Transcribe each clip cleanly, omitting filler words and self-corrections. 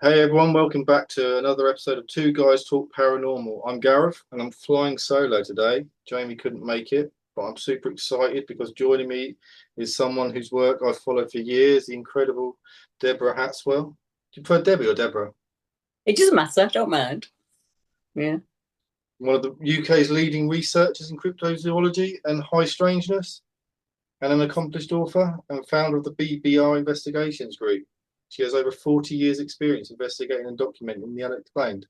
Hey everyone, welcome back to another episode of Two Guys Talk Paranormal. I'm Gareth and I'm flying solo today. Jamie couldn't make it, but I'm super excited because joining me is someone whose work I've followed for years, the incredible Deborah Hatswell. Do you prefer Debbie or Deborah? It doesn't matter. I don't mind. Yeah. One of the UK's leading researchers in cryptozoology and high strangeness, and an accomplished author and founder of the BBR Investigations Group. She has over 40 years' experience investigating and documenting the unexplained.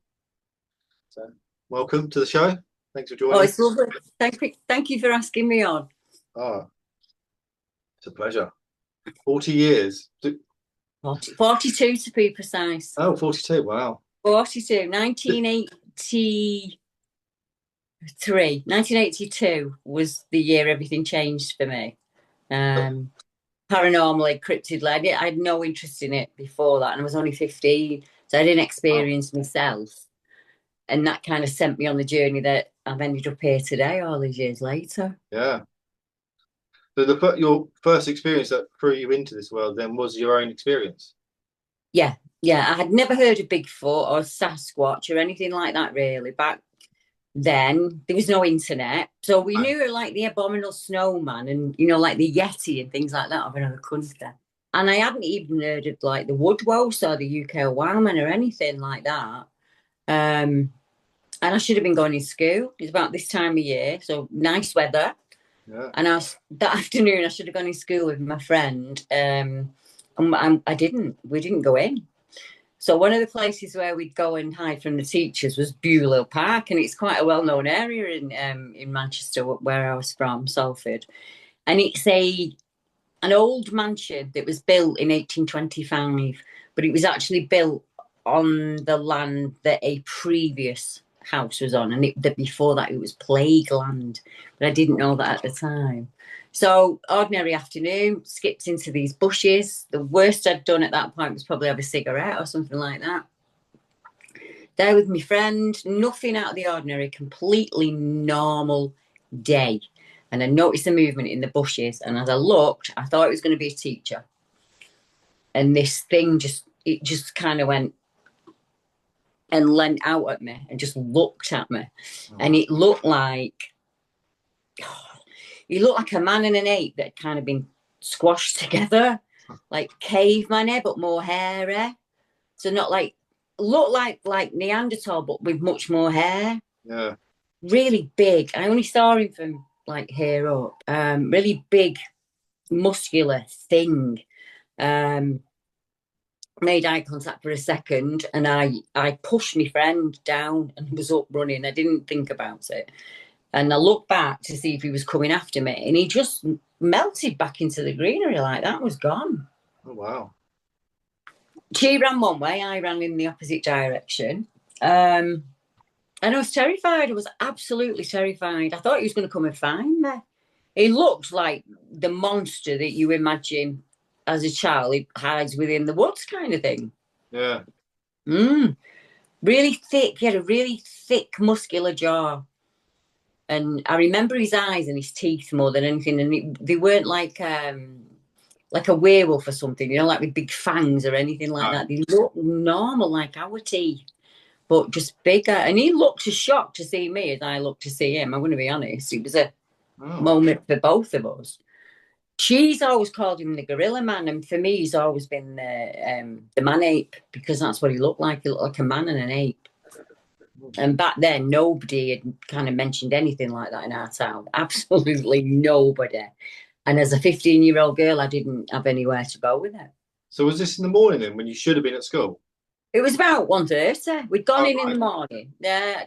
So, welcome to the show. Thanks for Oh, joining. it's lovely. Thank you for asking me on. Ah, it's a pleasure. 40 years. 42 to be precise. Oh, 42. Wow. 42, 1983. 1982 was the year everything changed for me. Paranormally, cryptidly. I had no interest in it before that, and I was only 15, so I didn't Wow. experience myself. And that kind of sent me on the journey that I've ended up here today, all these years later. Yeah. So your first experience that threw you into this world then was your own experience. Yeah, yeah. I had never heard of Bigfoot or Sasquatch or anything like that really. Back then, there was no internet. So we Right. knew like the abominable snowman and, like the Yeti and things like that of another country. And I hadn't even heard of like the Woodwose or the UK Wildman or anything like that. And I should have been going to school. It's about this time of year, so nice weather. Yeah. And that afternoon, I should have gone to school with my friend. And I didn't. We didn't go in. So one of the places where we'd go and hide from the teachers was Bewley Park, and it's quite a well-known area in Manchester, where I was from, Salford. And it's an old mansion that was built in 1825, but it was actually built on the land that a previous house was on, and before that it was plague land, but I didn't know that at the time. So ordinary afternoon, skipped into these bushes. The worst I'd done at that point was probably have a cigarette or something like that. There with my friend, nothing out of the ordinary, completely normal day. And I noticed a movement in the bushes, and as I looked, I thought it was going to be a teacher. And this thing just kind of went and leant out at me and just looked at me. Oh, And wow. he looked like a man and an ape that had kind of been squashed together, like caveman, but more hairy. So not like, looked like Neanderthal, but with much more hair. Yeah. Really big. I only saw him from like here up. Really big, muscular thing. Made eye contact for a second, and I pushed my friend down and was up running. I didn't think about it. And I looked back to see if he was coming after me, and he just melted back into the greenery like that, was gone. Oh, wow. She ran one way, I ran in the opposite direction. And I was terrified. I was absolutely terrified. I thought he was going to come and find me. He looked like the monster that you imagine as a child. He hides within the woods kind of thing. Yeah. Really thick. He had a really thick, muscular jaw. And I remember his eyes and his teeth more than anything. And they weren't like a werewolf or something, like with big fangs or anything like No. that. They looked normal, like our teeth, but just bigger. And he looked as shocked to see me as I looked to see him. I'm going to be honest. It was a Oh, moment for both of us. She's always called him the gorilla man, and for me, he's always been the man ape, because that's what he looked like. He looked like a man and an ape. And back then, nobody had kind of mentioned anything like that in our town. Absolutely nobody. And as a 15-year-old girl, I didn't have anywhere to go with it. so was this in the morning then when you should have been at school? It was about 1:30. We'd gone Oh, in the right. morning,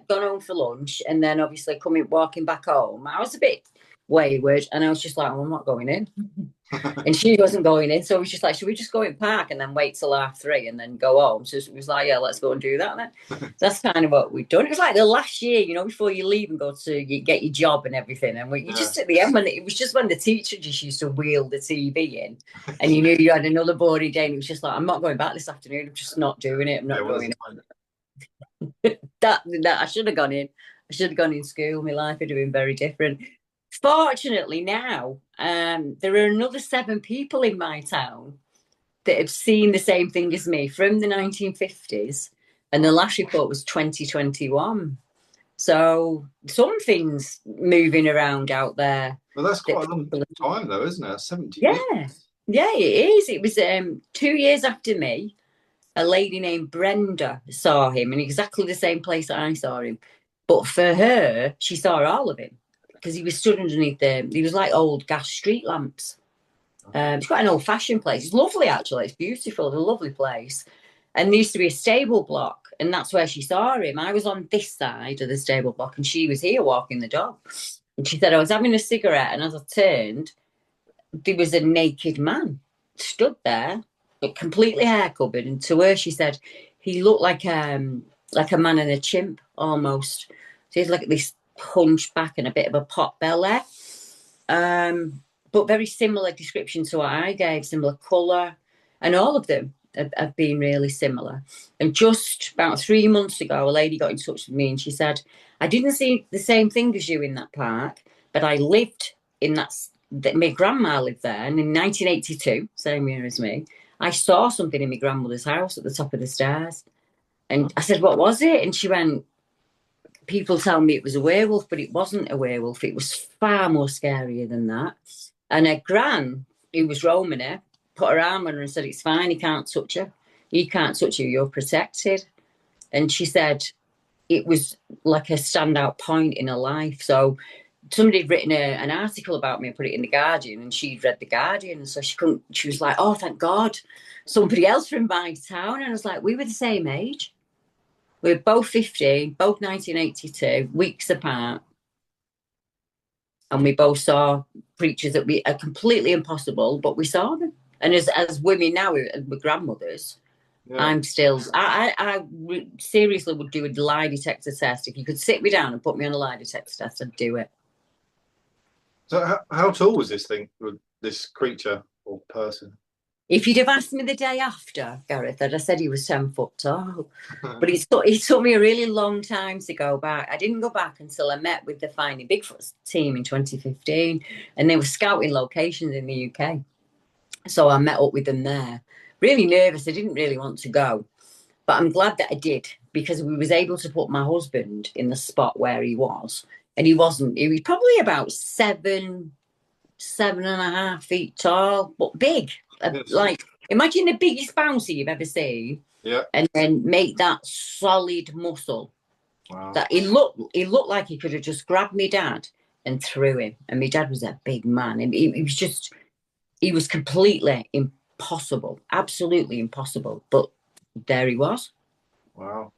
gone home for lunch, and then obviously walking back home. I was a bit wayward, and I was just like, I'm not going in. And she wasn't going in. So it was just like, should we just go in park and then wait till 3:30 and then go home? So it was like, yeah, let's go and do that then. That's kind of what we'd done. It was like the last year, before you leave and go to get your job and everything. And you Yeah. just at the end, when it was just when the teacher just used to wheel the TV in, and you knew you had another boring day, and it was just like, I'm not going back this afternoon. I'm just not doing it. I'm not going in. That I should have gone in. I should have gone in school. My life would have been very different. Fortunately, now there are another 7 people in my town that have seen the same thing as me from the 1950s, and the last report was 2021. So something's moving around out there. Well, that's quite a long time, though, isn't it? 70 Yeah, years. yeah, it is. It was 2 years after me. A lady named Brenda saw him in exactly the same place that I saw him. But for her, she saw all of him because he was stood underneath them. He was like old gas street lamps. It's quite an old-fashioned place. It's lovely, actually. It's beautiful. It's a lovely place. And there used to be a stable block, and that's where she saw him. I was on this side of the stable block, and she was here walking the dog. And she said, I was having a cigarette, and as I turned, there was a naked man stood there, but completely hair covered. And to her, she said, he looked like a man and a chimp, almost. So he's like this hunchback and a bit of a pot belly. But very similar description to what I gave, similar colour, and all of them have been really similar. And just about 3 months ago, a lady got in touch with me and she said, I didn't see the same thing as you in that park, but I lived in that my grandma lived there. And in 1982, same year as me, I saw something in my grandmother's house at the top of the stairs. And I said, what was it? And she went, people tell me it was a werewolf, but it wasn't a werewolf. It was far more scarier than that. And her gran, who was roaming her, put her arm on her and said, it's fine, he can't touch you. He can't touch you, you're protected. And she said it was like a standout point in her life. So somebody had written an article about me and put it in The Guardian, and she'd read The Guardian. And so she was like, oh, thank God, somebody else from my town. And I was like, we were the same age. We were both 15, both 1982, weeks apart. And we both saw creatures that are completely impossible, but we saw them. And as women now, with grandmothers, yeah. I'm still, I seriously would do a lie detector test. If you could sit me down and put me on a lie detector test, I'd do it. So how tall was this creature or person? If you'd have asked me the day after, Gareth, I'd have said he was 10 foot tall. But it took me a really long time to go back. I didn't go back until I met with the Finding Bigfoot team in 2015, and they were scouting locations in the UK. So I met up with them there. Really nervous. I didn't really want to go. But I'm glad that I did, because we was able to put my husband in the spot where he was. And he wasn't. He was probably about 7.5 feet tall, but big. Yes. Like, imagine the biggest bouncer you've ever seen. Yeah. And then make that solid muscle. Wow. That he looked like he could have just grabbed me dad and threw him. And my dad was a big man. And he was completely impossible. Absolutely impossible. But there he was. Wow.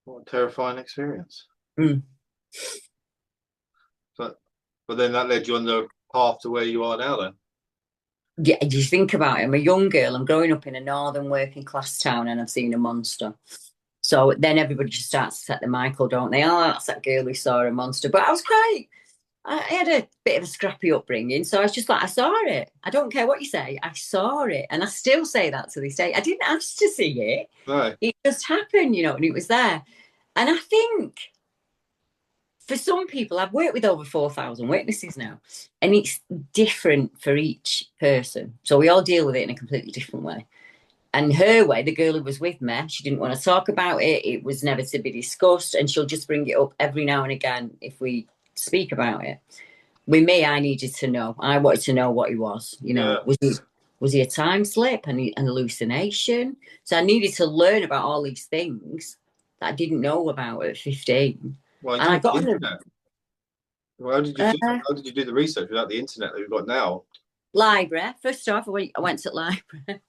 What a terrifying experience. Mm. But then that led you on the path to where you are now then? Yeah, you think about it. I'm a young girl. I'm growing up in a northern working class town, and I've seen a monster. So then everybody just starts to set the Michael, don't they? Oh, that's that girl who saw a monster. But I had a bit of a scrappy upbringing. So I was just like, I saw it. I don't care what you say. I saw it. And I still say that to this day. I didn't ask to see it. Right. It just happened, and it was there. And I think for some people, I've worked with over 4,000 witnesses now, and it's different for each person. So we all deal with it in a completely different way. And her way, the girl who was with me, she didn't want to talk about it. It was never to be discussed, and she'll just bring it up every now and again if we speak about it. With me, I needed to know. I wanted to know what he was. Yeah. Was he a time slip, an hallucination? So I needed to learn about all these things that I didn't know about at 15. Well, and I got on how did you do the research without the internet that we've got now? Library. First off, I went to the library.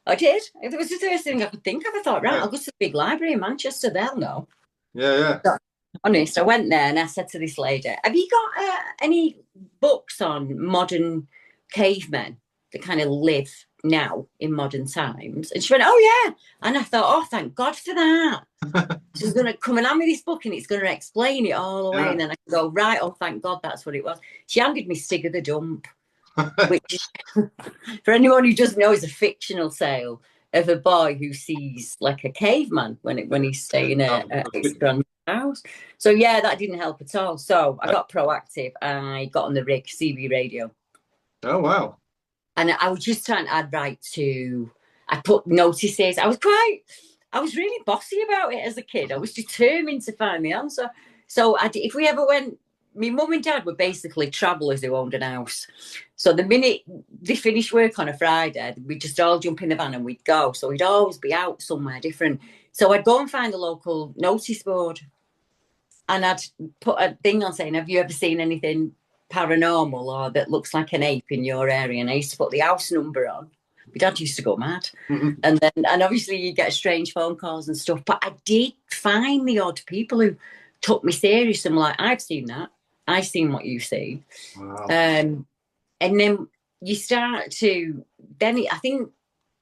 I did. It was the first thing I could think of. I thought, right, I'll go to the big library in Manchester. They'll know. Yeah. So, honest, I went there and I said to this lady, have you got any books on modern cavemen that kind of live now in modern times? And she went, oh, yeah. And I thought, oh, thank God for that. She's going to come and hand me this book and it's going to explain it all the way. Yeah. And then I can go, right, oh, thank God that's what it was. She handed me Stig of the Dump, which, for anyone who doesn't know, is a fictional tale of a boy who sees like a caveman when he's staying at his grandma's house. So, yeah, that didn't help at all. So I got proactive. I got on the rig, CB radio. Oh, wow. And I was just trying to I put notices. I was really bossy about it as a kid. I was determined to find the answer. So if we ever went, my mum and dad were basically travellers who owned an house. So the minute they finished work on a Friday, we'd just all jump in the van and we'd go. So we'd always be out somewhere different. So I'd go and find a local notice board and I'd put a thing on saying, have you ever seen anything paranormal or that looks like an ape in your area? And I used to put the house number on. My dad used to go mad. Mm-hmm. And obviously you get strange phone calls and stuff. But I did find the odd people who took me serious and were like, I've seen that. I've seen what you've seen. Wow. And then you start to, I think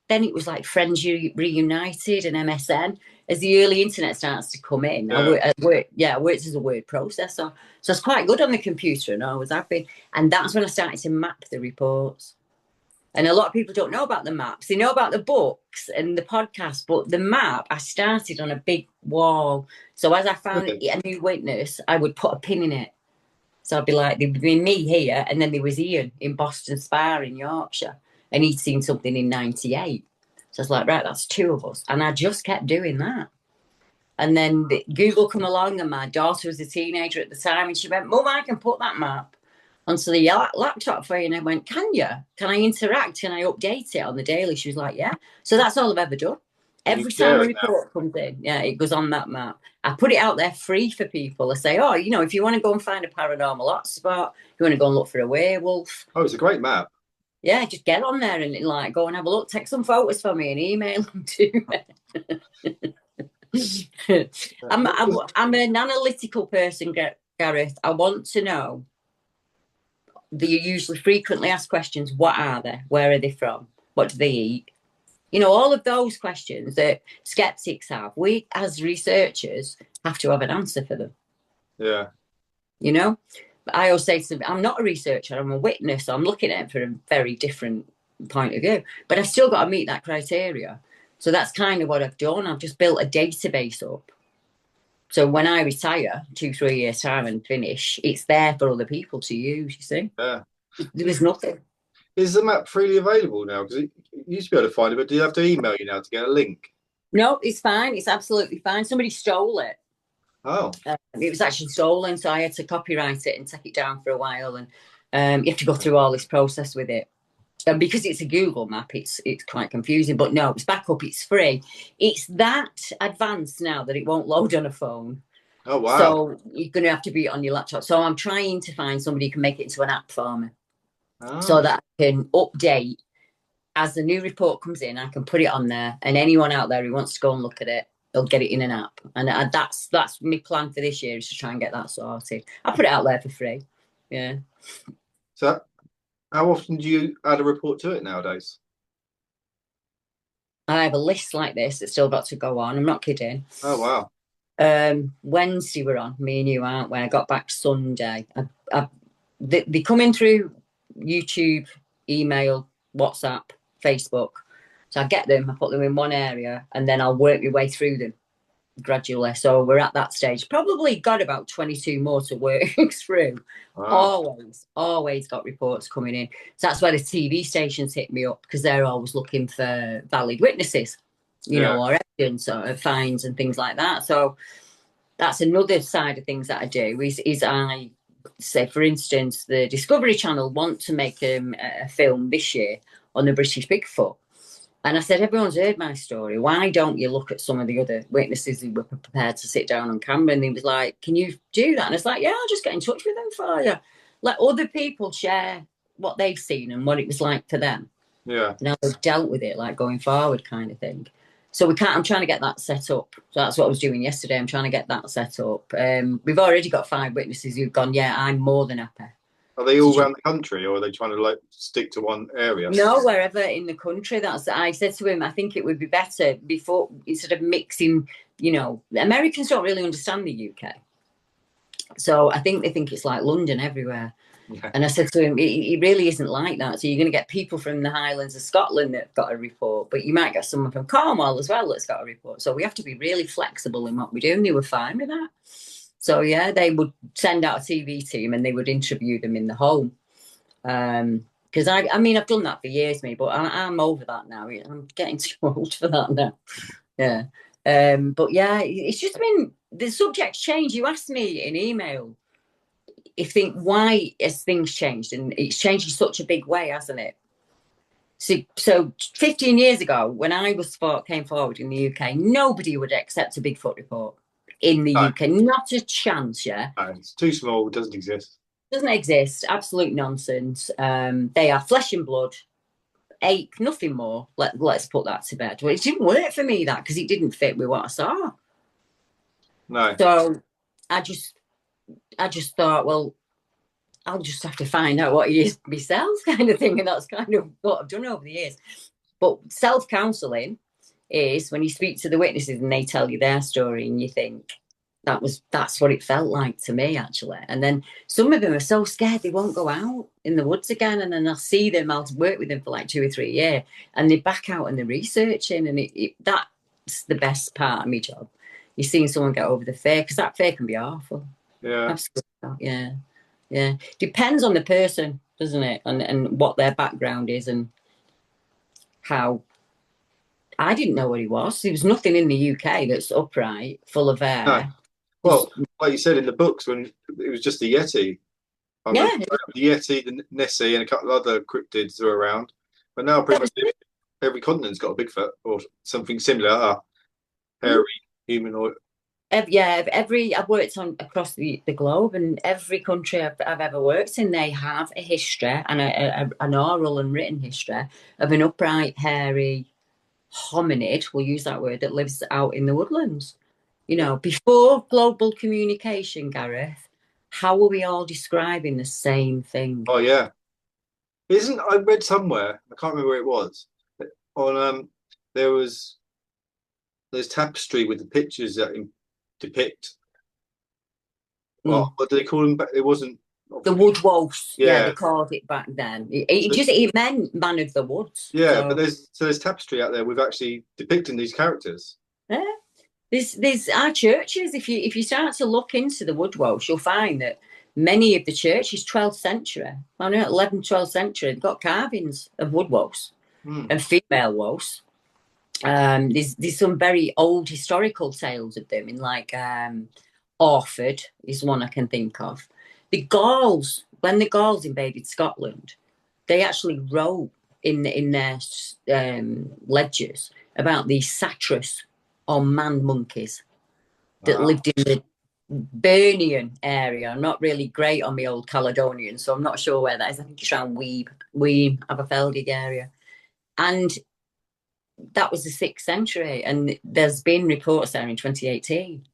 it was like Friends Reunited and MSN. As the early internet starts to come in, I worked as a word processor. So I was quite good on the computer and I was happy. And that's when I started to map the reports. And a lot of people don't know about the maps. They know about the books and the podcast, but the map, I started on a big wall. So as I found a new witness, I would put a pin in it. So I'd be like, there would be me here, and then there was Ian in Boston Spa in Yorkshire, and he'd seen something in 98. So I was like, right, that's two of us. And I just kept doing that. And then Google come along, and my daughter was a teenager at the time, and she went, Mum, I can put that map onto the laptop for you. And I went, can you? Can I interact? Can I update it on the daily? She was like, yeah. So that's all I've ever done. Every time a report comes in, it goes on that map. I put it out there free for people. I say, if you want to go and find a paranormal hotspot, you want to go and look for a werewolf. Oh, it's a great map. Yeah, just get on there and go and have a look. Take some photos for me and email them to me. I'm an analytical person, Gareth. I want to know. You usually frequently ask questions. What are they? Where are they from? What do they eat? All of those questions that skeptics have, we as researchers have to have an answer for them. Yeah. But I always say to them, I'm not a researcher, I'm a witness. So I'm looking at it from a very different point of view. But I've still got to meet that criteria. So that's kind of what I've done. I've just built a database up. So when I retire, 2-3 years' time and finish, it's there for other people to use, you see? Yeah. There was nothing. Is the map freely available now? Because you used to be able to find it, but do you have to email you now to get a link? No, it's fine. It's absolutely fine. Somebody stole it. Oh. It was actually stolen, so I had to copyright it and take it down for a while. And you have to go through all this process with it. And because it's a Google map, it's quite confusing. But no, it's back up. It's free. It's that advanced now that it won't load on a phone. Oh, wow. So you're going to have to be on your laptop. So I'm trying to find somebody who can make it into an app for me. So that I can update as the new report comes in. I can put it on there, and anyone out there who wants to go and look at it, they'll get it in an app. And that's my plan for this year, is to try and get that sorted. I put it out there for free. Yeah. So, how often do you add a report to it nowadays? I have a list like this that's still got to go on. I'm not kidding. Oh wow. Wednesday we're on. Me and you aren't we? I got back Sunday. They come in through YouTube, email, WhatsApp, Facebook. So I get them, I put them in one area, and then I'll work my way through them gradually. So we're at that stage. Probably got about 22 more to work through. Wow. Always got reports coming in. So that's why the TV stations hit me up, because they're always looking for valid witnesses, or evidence or fines and things like that. So that's another side of things that I do is I say, for instance, the Discovery Channel want to make a film this year on the British Bigfoot. And I said, everyone's heard my story. Why don't you look at some of the other witnesses who were prepared to sit down on camera? And he was like, can you do that? And it's like, yeah, I'll just get in touch with them for you. Let other people share what they've seen and what it was like for them. Yeah. And how they've dealt with it, like going forward kind of thing. So I'm trying to get that set up. So that's what I was doing yesterday. I'm trying to get that set up. We've already got 5 witnesses who've gone, yeah, I'm more than happy. Are they all around the country, or are they trying to stick to one area? No, wherever in the country. I said to him, I think it would be better before, instead of mixing, the Americans don't really understand the UK. So I think they think it's like London everywhere. Yeah. And I said to him, it really isn't like that. So you're going to get people from the Highlands of Scotland that have got a report, but you might get someone from Cornwall as well that's got a report. So we have to be really flexible in what we do, and they were fine with that. So, yeah, they would send out a TV team and they would interview them in the home. Because I mean, I've done that for years, me, but I'm over that now. I'm getting too old for that now. Yeah. But yeah, it's just been the subject's changed. You asked me in email if think why has things changed, and it's changed in such a big way, hasn't it? So 15 years ago, when I came forward in the UK, nobody would accept a Bigfoot report in the No, UK. Not a chance, yeah. no, it's too small. It doesn't exist. Doesn't exist. Absolute nonsense. They are flesh and blood, ape, nothing more. Let's put that to bed. Well, it didn't work for me, that, because it didn't fit with what I saw. No. So I just thought, well, I'll just have to find out what he is myself, kind of thing. And that's kind of what I've done over the years. But self-counselling is when you speak to the witnesses and they tell you their story and you think, that's what it felt like to me, actually. And then some of them are so scared they won't go out in the woods again. And then I'll see them, I'll work with them for like 2 or 3 years, and they're back out and they're researching. And that's the best part of my job. You're seeing someone get over the fear, because that fear can be awful. Yeah. Absolutely. Yeah. Yeah. Depends on the person, doesn't it? And what their background is and how. I didn't know what he was. There was nothing in the UK that's upright, full of air. No. Well, like you said in the books, when it was just the Yeti. I remember the Yeti, the Nessie, and a couple of other cryptids are around. But now pretty much every continent's got a Bigfoot or something similar, hairy humanoid. I've worked on across the globe, and every country I've ever worked in, they have a history and an oral and written history of an upright, hairy hominid, we'll use that word, that lives out in the woodlands. Before global communication, Gareth, how are we all describing the same thing? Oh yeah, I read somewhere, I can't remember where it was, on there's tapestry with the pictures that depict. What do they call them? It wasn't the wood wolves. Yeah, they called it back then. It meant man of the woods. Yeah, so. But there's tapestry out there with actually depicting these characters. Yeah. There's our churches. If you start to look into the wood wolves, you'll find that many of the churches, 12th century, 11th, 12th century, they've got carvings of wood wolves and female wolves. There's some very old historical tales of them in like Orford is one I can think of. The Gauls, when the Gauls invaded Scotland, they actually wrote in their ledgers about the satyrs or man monkeys that lived in the Birnian area. I'm not really great on my old Caledonian, so I'm not sure where that is. I think it's around Weeb, Aberfeldig area. And that was the 6th century, and there's been reports there in 2018.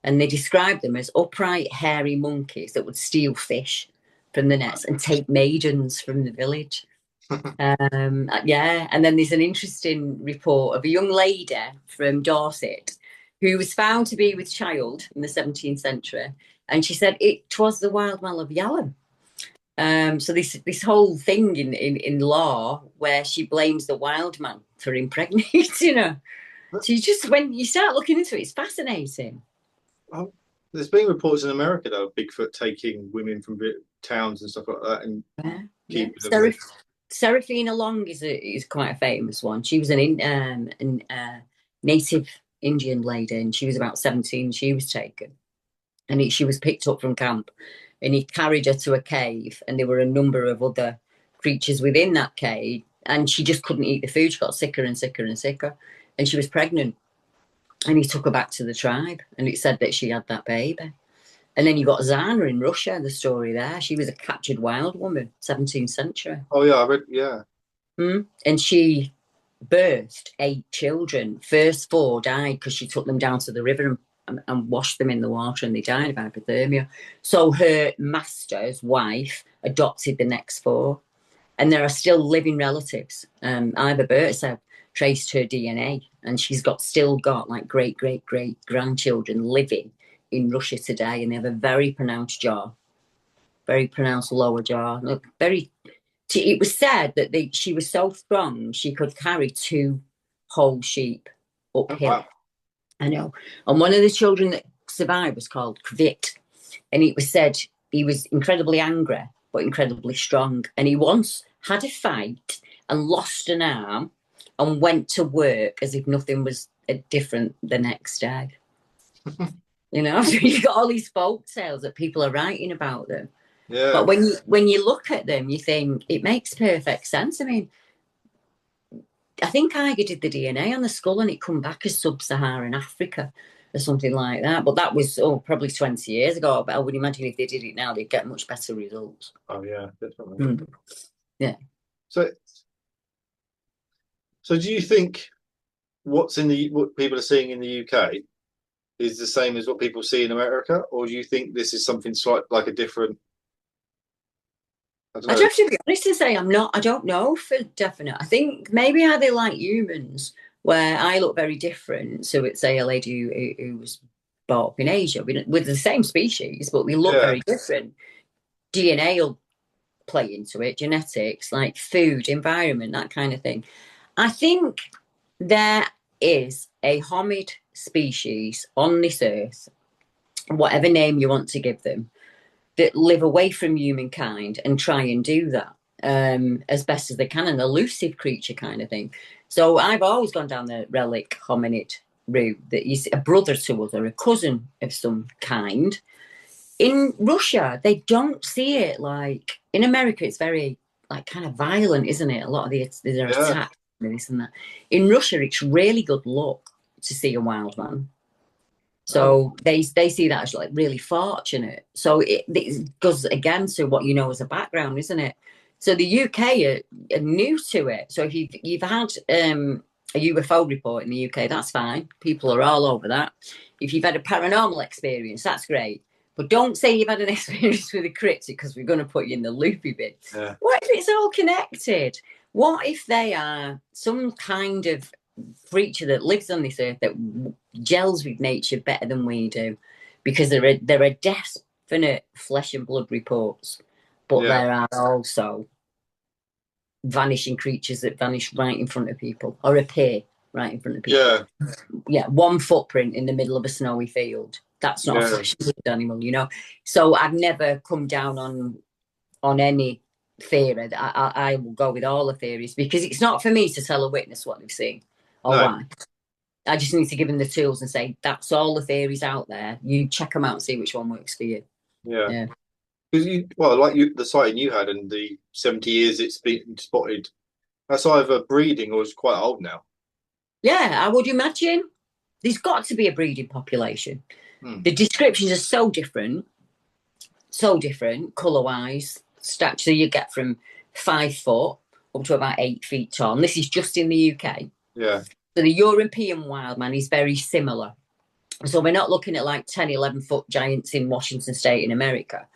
And they described them as upright, hairy monkeys that would steal fish from the nets and take maidens from the village. And then there's an interesting report of a young lady from Dorset who was found to be with child in the 17th century, and she said it was the wild man of Yalham. So this whole thing in law where she blames the wild man for impregnating her. So when you start looking into it, it's fascinating. Oh, there's been reports in America though of Bigfoot taking women from towns and stuff like that and keeping them. Seraphina Long is quite a famous one. She was an native Indian lady, and she was about 17. She was taken, and she was picked up from camp, and he carried her to a cave, and there were a number of other creatures within that cave, and she just couldn't eat the food. She got sicker and sicker and sicker, and she was pregnant, and he took her back to the tribe, and it said that she had that baby. And then you got Zana in Russia, the story there. She was a captured wild woman, 17th century. Oh, yeah, I read, yeah. And she birthed 8 children. First 4 died because she took them down to the river and washed them in the water, and they died of hypothermia. So her master's wife adopted the next 4. And there are still living relatives. Ivor Burt's have traced her DNA, and she's still got like great-great-great-grandchildren living in Russia today, and they have a very pronounced jaw, very pronounced lower jaw. Look, it was said that she was so strong she could carry 2 whole sheep uphill. Oh, wow. I know. And one of the children that survived was called Kvit, and it was said he was incredibly angry but incredibly strong. And he once had a fight and lost an arm and went to work as if nothing was different the next day. You know, so you got all these folk tales that people are writing about them. Yeah. But when you look at them, you think it makes perfect sense. I mean, I think Iger did the DNA on the skull and it come back as sub-Saharan Africa or something like that. But that was probably 20 years ago. But I would imagine if they did it now, they'd get much better results. Oh yeah, definitely. Yeah. So do you think what people are seeing in the UK is the same as what people see in America, or do you think this is something slight like a different? I don't know. I'd have to be honest and say I don't know for definite. I think maybe how they like humans, where I look very different. So it's say a lady who was brought up in Asia with the same species, but we look very different. DNA will play into it, genetics, like food, environment, that kind of thing. I think there is a hominid species on this earth, whatever name you want to give them, that live away from humankind and try and do that as best as they can, an elusive creature kind of thing. So I've always gone down the relic hominid route, that you see a brother to us or a cousin of some kind. In Russia, they don't see it like in America. It's very like kind of violent, isn't it? A lot of their attacks and this and that. In Russia, it's really good luck to see a wild man. So they see that as like really fortunate. So it goes again to what you know as a background, isn't it? So the UK are new to it. So if you've had a UFO report in the UK, that's fine. People are all over that. If you've had a paranormal experience, that's great. But don't say you've had an experience with a cryptid, because we're going to put you in the loopy bit. Yeah. What if it's all connected? What if they are some kind of creature that lives on this earth that gels with nature better than we do? Because there are definite flesh and blood reports, but there are also vanishing creatures that vanish right in front of people or appear right in front of people. Yeah, one footprint in the middle of a snowy field. That's not a flesh and blood animal, you know. So I've never come down on any theory. I will go with all the theories, because it's not for me to tell a witness what they've seen or why. I just need to give them the tools and say, that's all the theories out there. You check them out and see which one works for you. Yeah. Because the sighting you had in the 70 years it's been spotted, that's either breeding or it's quite old now. Yeah, I would imagine. There's got to be a breeding population. The descriptions are so different, colour-wise, stature you get from 5 foot up to about 8 feet tall. And this is just in the UK. Yeah. So the European wild man is very similar. So we're not looking at like 10, 11 foot giants in Washington State in America.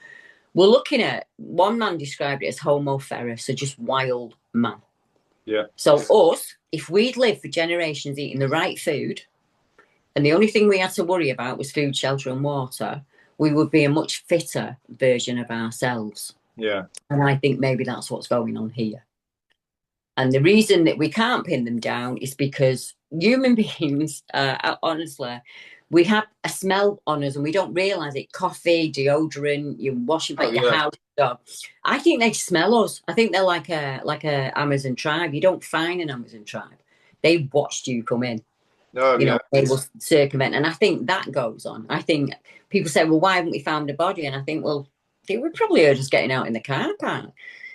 We're looking at, one man described it as homo ferus, so just wild man. Yeah. So us, if we'd lived for generations eating the right food, and the only thing we had to worry about was food, shelter and water, we would be a much fitter version of ourselves. Yeah. And I think maybe that's what's going on here. And the reason that we can't pin them down is because human beings, honestly, we have a smell on us and we don't realise it. Coffee, deodorant, you washing your house. Dog. I think they smell us. I think they're like a Amazon tribe. You don't find an Amazon tribe. They watched you come in. You know, they will circumvent. And I think that goes on. I think people say, well, why haven't we found a body? And I think, well, they would probably heard us getting out in the car park.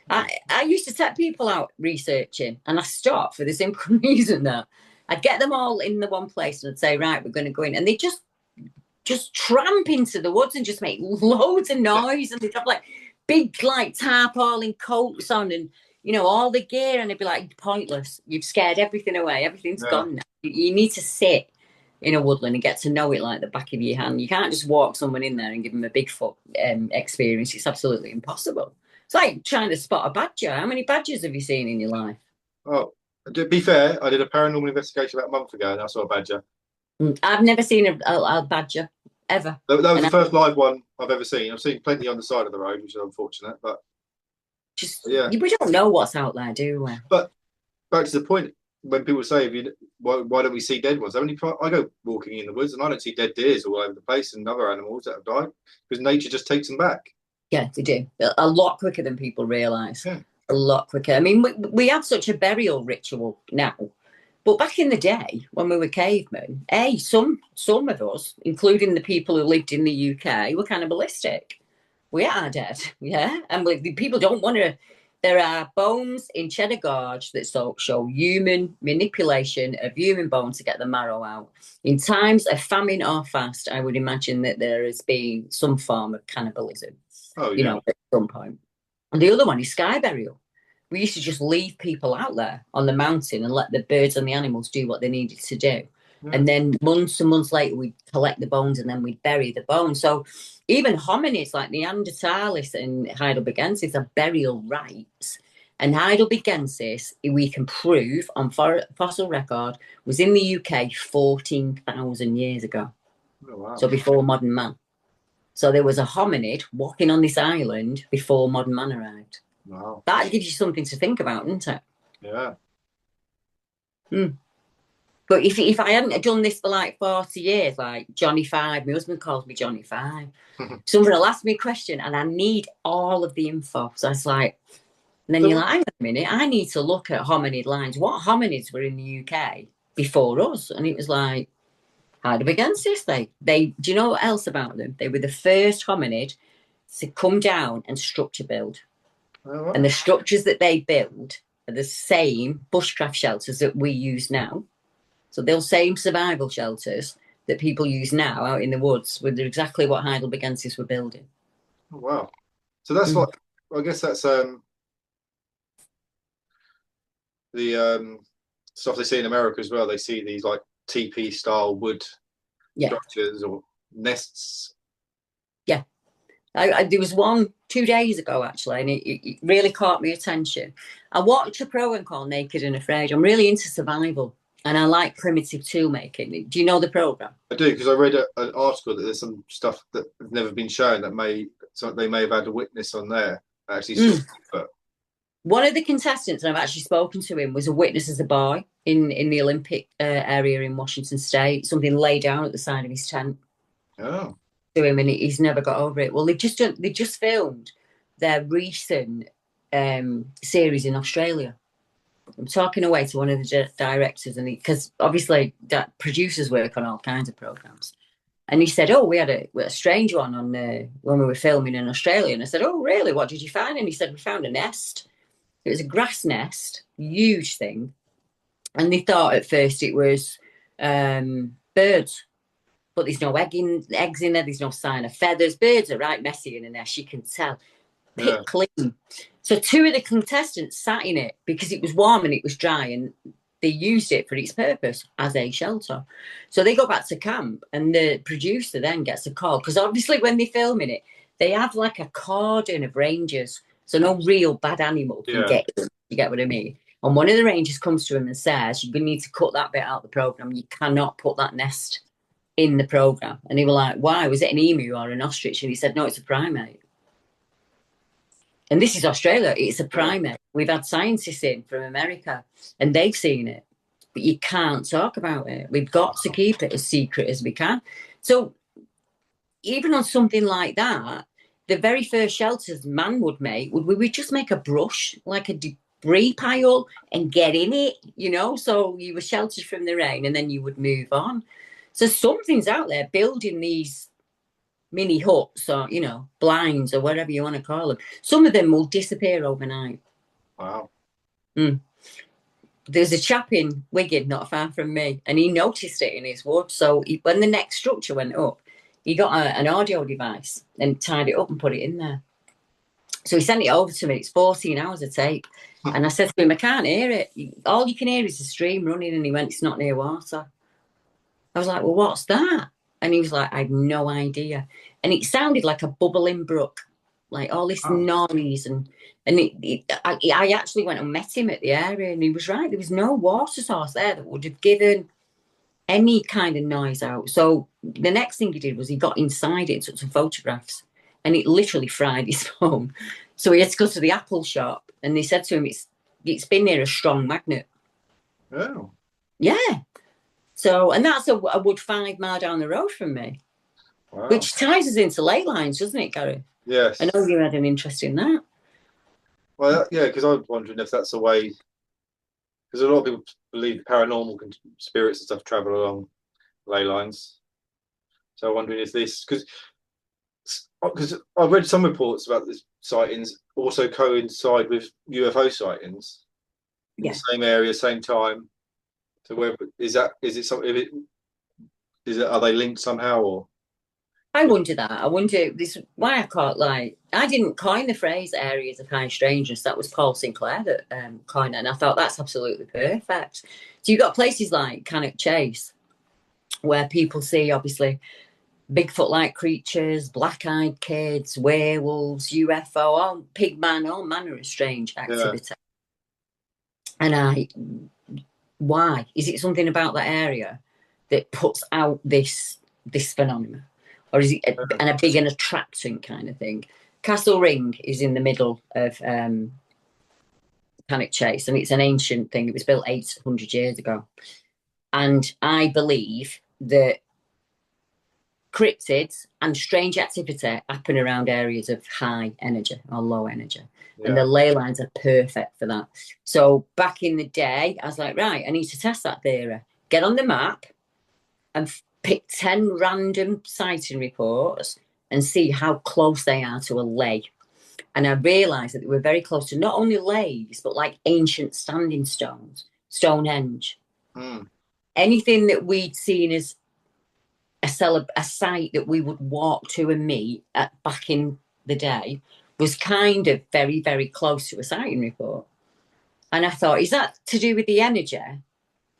I used to set people out researching, and I stopped for the simple reason that I'd get them all in the one place and I'd say, right, we're going to go in. And they just tramp into the woods and just make loads of noise. And they'd have like big like tarpaulin coats on and, you know, all the gear. And they'd be like, pointless. You've scared everything away. Everything's gone now. You need to sit in a woodland and get to know it like the back of your hand. You can't just walk someone in there and give them a Bigfoot experience. It's absolutely impossible. It's like trying to spot a badger. How many badgers have you seen in your life? Oh, to be fair, I did a paranormal investigation about a month ago and I saw a badger. I've never seen a badger, ever. That was the first live one I've ever seen. I've seen plenty on the side of the road, which is unfortunate, but we don't know what's out there, do we? But back to the point, when people say, why don't we see dead ones? I go walking in the woods and I don't see dead deers all over the place and other animals that have died, because nature just takes them back. Yeah, they do. A lot quicker than people realise. Yeah. A lot quicker. I mean, we have such a burial ritual now. But back in the day, when we were cavemen, some of us, including the people who lived in the UK, were cannibalistic. We are dead, yeah? And people don't want to... There are bones in Cheddar Gorge that show human manipulation of human bone to get the marrow out. In times of famine or fast, I would imagine that there has been some form of cannibalism, Oh, you yeah. know, at some point. And the other one is sky burial. We used to just leave people out there on the mountain and let the birds and the animals do what they needed to do. Yeah. And then months and months later, we'd collect the bones and then we'd bury the bones. So even hominids like Neanderthalis and Heidelbergensis are burial rites. And Heidelbergensis, we can prove on fossil record, was in the UK 14,000 years ago. Oh, wow. So before modern man. So there was a hominid walking on this island before modern man arrived. Wow. That gives you something to think about, doesn't it? Yeah. But if I hadn't done this for like 40 years, like Johnny Five, my husband calls me Johnny Five, someone will ask me a question and I need all of the info. So it's like, and then you're like, hang on a minute, I need to look at hominid lines. What hominids were in the UK before us? And it was like, Heidelbergensis. Do you know what else about them? They were the first hominid to come down and structure build. Oh, wow. And the structures that they build are the same bushcraft shelters that we use now. So those same survival shelters that people use now out in the woods were exactly what Heidelbergensis were building. Oh, wow. So that's like, I guess that's the stuff they see in America as well. They see these like teepee style wood structures or nests. Yeah. There was one 2 days ago, actually, and it really caught my attention. I watched a program called Naked and Afraid. I'm really into survival, and I like primitive tool making. Do you know the program? I do, because I read an article that there's some stuff that have never been shown that they may have had a witness on there actually. One of the contestants, and I've actually spoken to him, was a witness as a boy in the Olympic area in Washington State. Something lay down at the side of his tent. Oh. To him, and he's never got over it. Well, they just filmed their recent series in Australia. I'm talking away to one of the directors, and because obviously that producers work on all kinds of programs, and he said, "Oh, we had a strange one on when we were filming in Australia." And I said, "Oh, really? What did you find?" And he said, "We found a nest. It was a grass nest, huge thing, and they thought at first it was birds." But there's no eggs in there. There's no sign of feathers. Birds are right messy in a nest. You can tell. Pit clean. So 2 of the contestants sat in it because it was warm and it was dry, and they used it for its purpose as a shelter. So they go back to camp, and the producer then gets a call, because obviously when they're filming it, they have like a cordon of rangers, so no real bad animal can get in. You get what I mean? And one of the rangers comes to him and says, "You're going to need to cut that bit out of the program. You cannot put that nest in the program." And they were like, "Why? Was it an emu or an ostrich?" And he said, "No, it's a primate." And this is Australia. It's a primate. We've had scientists in from America and they've seen it, but you can't talk about it. We've got to keep it as secret as we can. So even on something like that, the very first shelters man would make, we would just make a brush, like a debris pile, and get in it, so you were sheltered from the rain and then you would move on. So something's out there building these mini huts or, blinds or whatever you want to call them. Some of them will disappear overnight. Wow. There's a chap in Wigan, not far from me, and he noticed it in his wood. So when the next structure went up, he got an audio device and tied it up and put it in there. So he sent it over to me. It's 14 hours of tape. And I said to him, "I can't hear it. All you can hear is the stream running." And he went, "It's not near water." I was like, "Well, what's that?" And he was like, "I have no idea." And it sounded like a bubbling brook, like all this noise. And I actually went and met him at the area, and he was right. There was no water source there that would have given any kind of noise out. So the next thing he did was he got inside it and took some photographs, and it literally fried his phone. So he had to go to the Apple shop, and they said to him, it's been near a strong magnet. Oh. Yeah. So, and that's a wood 5 mile down the road from me. Wow. Which ties us into ley lines, doesn't it, Gareth? Yes. I know you had an interest in that. Well, yeah, because I was wondering if that's a way, because a lot of people believe paranormal spirits and stuff travel along ley lines. So I'm wondering if this, because I've read some reports about this sightings also coincide with UFO sightings in the Yeah. same area, same time. So where is it something? Are they linked somehow or? I wonder that. I wonder this why I can't like I didn't coin the phrase areas of high strangeness. That was Paul Sinclair that coined it, and I thought that's absolutely perfect. So you've got places like Cannock Chase where people see obviously Bigfoot-like creatures, black-eyed kids, werewolves, UFO, all pigman, all manner of strange Yeah. activity. And why? Is it something about that area that puts out this phenomenon? Or is it a big and attracting kind of thing? Castle Ring is in the middle of Cannock Chase, and it's an ancient thing. It was built 800 years ago. And I believe that cryptids and strange activity happen around areas of high energy or low energy. Yeah. And the ley lines are perfect for that. So back in the day, I was like, right, I need to test that theory. Get on the map and pick 10 random sighting reports and see how close they are to a ley. And I realised that they were very close to not only leys, but like ancient standing stones, Stonehenge. Anything that we'd seen as a site that we would walk to and meet back in the day was kind of very, very close to a sighting report. And I thought, is that to do with the energy?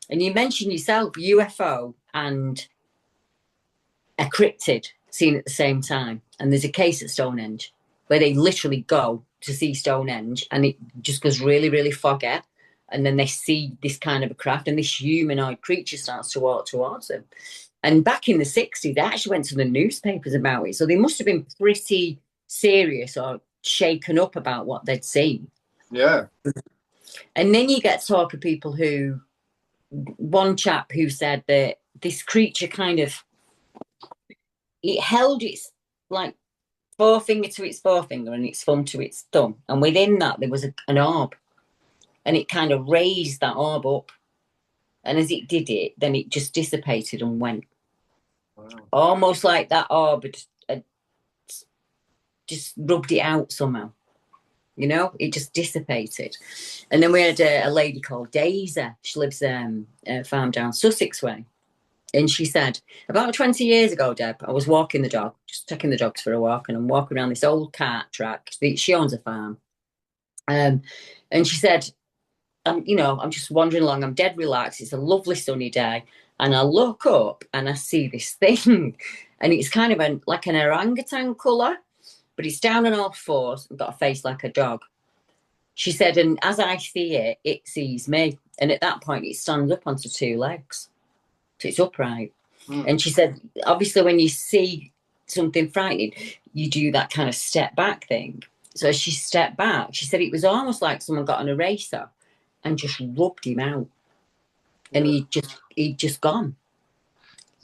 And you mentioned yourself UFO and a cryptid seen at the same time. And there's a case at Stonehenge where they literally go to see Stonehenge and it just goes really, really foggy. And then they see this kind of a craft and this humanoid creature starts to walk towards them. And back in the 60s, they actually went to the newspapers about it. So they must have been pretty serious or shaken up about what they'd seen. Yeah. And then you get talk of people who, one chap who said that this creature kind of, it held its like forefinger to its forefinger and its thumb to its thumb. And within that, there was an orb. And it kind of raised that orb up. And as it did it, then it just dissipated and went. Wow. Almost like that orb had just rubbed it out somehow. You know, it just dissipated. And then we had a lady called Daisy. She lives a farm down Sussex way. And she said, about 20 years ago, Deb, I was walking the dog, just taking the dogs for a walk, and I'm walking around this old cart track. She owns a farm. And she said, I'm just wandering along. I'm dead relaxed. It's a lovely sunny day. And I look up and I see this thing. And it's kind of like an orangutan colour, but it's down on all fours and got a face like a dog. She said, and as I see it, it sees me. And at that point, it stands up onto two legs. So it's upright. And she said, obviously, when you see something frightening, you do that kind of step back thing. So as she stepped back, she said it was almost like someone got an eraser and just rubbed him out. And he'd just gone.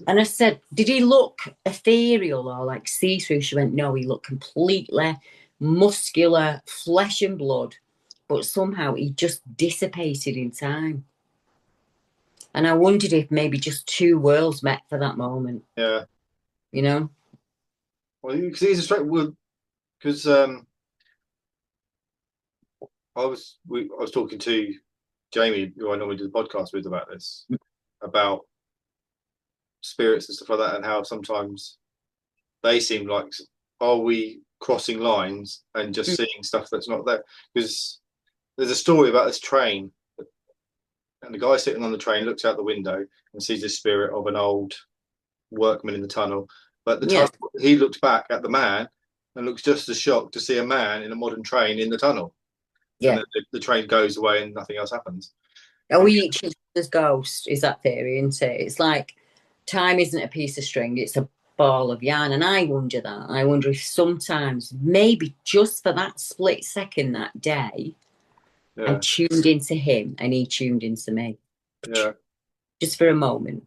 And I said, did he look ethereal or like see-through? She went, no, he looked completely muscular, flesh and blood. But somehow he just dissipated in time. And I wondered if maybe just two worlds met for that moment. Yeah. You know? Well, because he's a straight wood. Because I was talking to Jamie, who I normally do the podcast with, about this, about spirits and stuff like that, and how sometimes they seem like, are we crossing lines and just seeing stuff that's not there? Because there's a story about this train, and the guy sitting on the train looks out the window and sees the spirit of an old workman in the tunnel. But he looks back at the man and looks just as shocked to see a man in a modern train in the tunnel. Yeah. And the train goes away and nothing else happens. Are we each other's ghost? Is that theory, isn't it? It's like time isn't a piece of string, it's a ball of yarn. And I wonder that. I wonder if sometimes, maybe just for that split second that day, I tuned into him and he tuned into me. Yeah. Just for a moment.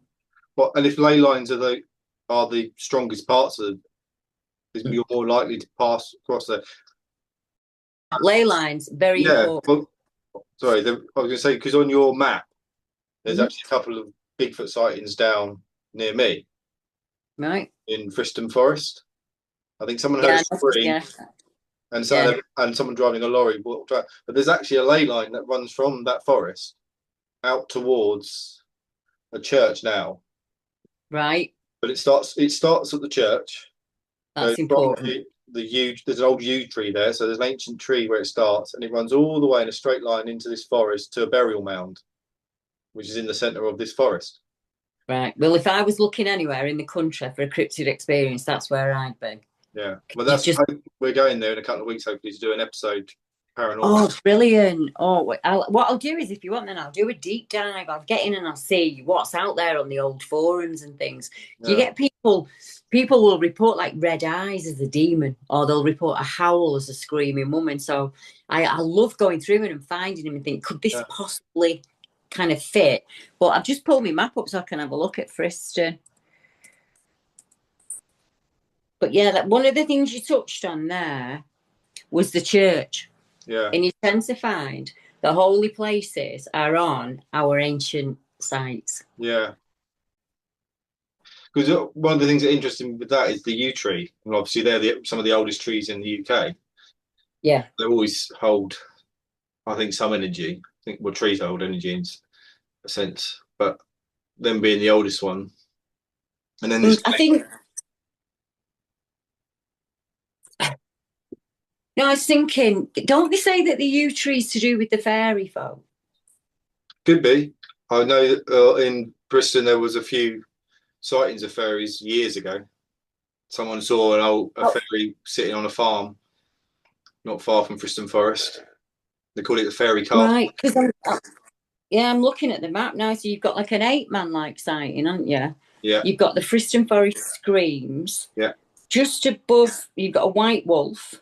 Well, and if ley lines are the strongest parts of because you're more likely to pass across there. Ley lines, very important. Well, sorry, I was going to say, because on your map, there's actually a couple of Bigfoot sightings down near me. Right. In Friston Forest. I think someone heard a scream and someone driving a lorry walked out. But there's actually a ley line that runs from that forest out towards a church now. Right. But it starts at the church. That's important. There's an old yew tree there, so there's an ancient tree where it starts, and it runs all the way in a straight line into this forest to a burial mound, which is in the centre of this forest. Right. Well, if I was looking anywhere in the country for a cryptid experience, that's where I'd be. Yeah. Well, we're going there in a couple of weeks, hopefully, to do an episode paranormal. Oh, brilliant. Oh, what I'll do is, if you want, then I'll do a deep dive. I'll get in and I'll see what's out there on the old forums and things. You get people will report like red eyes as a demon, or they'll report a howl as a screaming woman. So I love going through it and finding them and think, could this possibly kind of fit? But I've just pulled my map up so I can have a look at Friston. But yeah, one of the things you touched on there was the church. Yeah. And you tend to find the holy places are on our ancient sites. Yeah. Because one of the things that interesting with that is the yew tree. And obviously they're some of the oldest trees in the UK. Yeah. They always hold, I think, some energy. I think trees hold energy in a sense. But them being the oldest one. And then this No, I was thinking, don't they say that the yew tree is to do with the fairy folk? Could be. I know that in Bristol there was a few sightings of fairies years ago. Someone saw a fairy sitting on a farm not far from Friston Forest. They call it the fairy castle. Right, because I'm looking at the map now. So you've got like an 8-man-like sighting, haven't you? Yeah. You've got the Friston Forest Screams. Yeah. Just above, you've got a white wolf.